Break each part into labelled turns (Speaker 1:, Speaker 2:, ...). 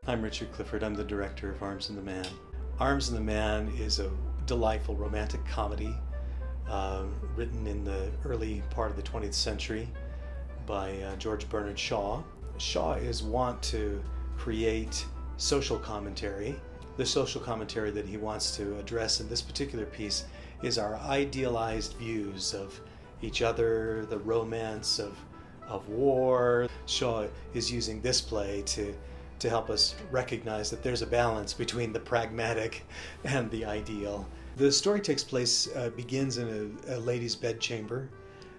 Speaker 1: I'm Richard Clifford. I'm the director of Arms and the Man. Arms and the Man is a delightful romantic comedy written in the early part of the 20th century by George Bernard Shaw. Shaw is wont to create social commentary. The social commentary that he wants to address in this particular piece is our idealized views of each other, the romance of war. Shaw is using this play to help us recognize that there's a balance between the pragmatic and the ideal. The story begins in a lady's bedchamber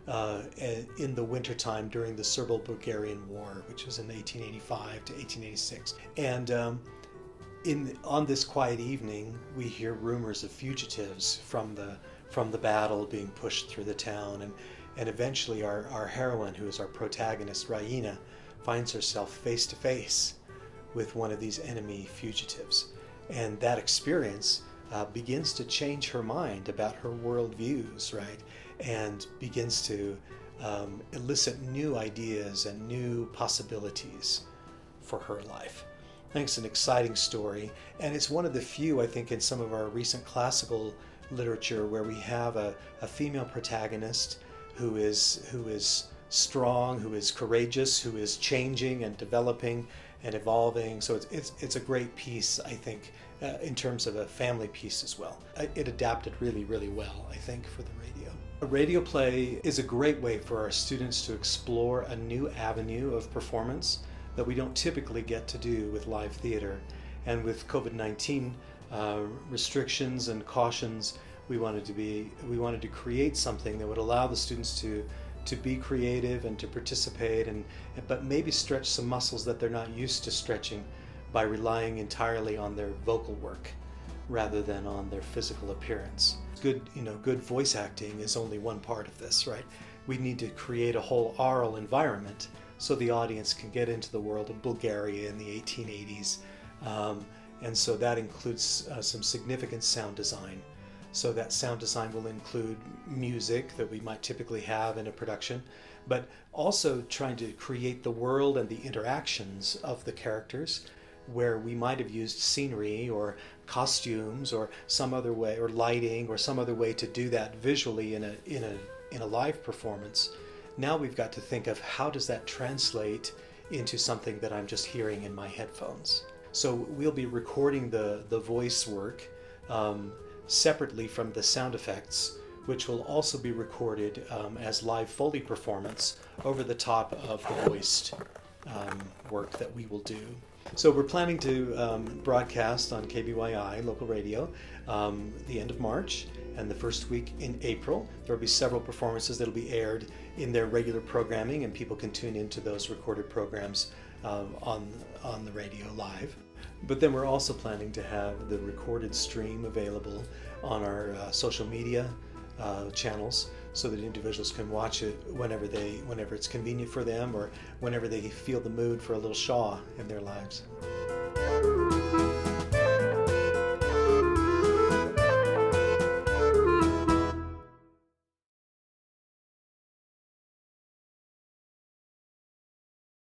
Speaker 1: in the wintertime during the Serbo-Bulgarian War, which was in 1885 to 1886. And on this quiet evening, we hear rumors of fugitives from the battle being pushed through the town, and eventually our heroine, who is our protagonist, Raina, finds herself face to face with one of these enemy fugitives. And that experience begins to change her mind about her worldviews, right? And begins to elicit new ideas and new possibilities for her life. I think it's an exciting story, and it's one of the few, I think, in some of our recent classical literature where we have a female protagonist who is strong, who is courageous, who is changing and developing and evolving. So it's a great piece, I think, in terms of a family piece as well. It adapted really, really well, I think, for the radio. A radio play is a great way for our students to explore a new avenue of performance that we don't typically get to do with live theater. And with COVID-19 restrictions and cautions, we wanted to create something that would allow the students to be creative and to participate, but maybe stretch some muscles that they're not used to stretching by relying entirely on their vocal work rather than on their physical appearance. Good voice acting is only one part of this, right? We need to create a whole aural environment so the audience can get into the world of Bulgaria in the 1880s. And so that includes some significant sound design. So that sound design will include music that we might typically have in a production, but also trying to create the world and the interactions of the characters, where we might have used scenery or costumes or some other way, or lighting or some other way to do that visually in a live performance. Now we've got to think of how does that translate into something that I'm just hearing in my headphones. So we'll be recording the voice work separately from the sound effects, which will also be recorded as live Foley performance over the top of the voiced work that we will do. So we're planning to broadcast on KBYI local radio the end of March and the first week in April. There will be several performances that will be aired in their regular programming, and people can tune into those recorded programs on the radio live. But then we're also planning to have the recorded stream available on our social media channels, so that individuals can watch it whenever it's convenient for them, or whenever they feel the mood for a little Shaw in their lives.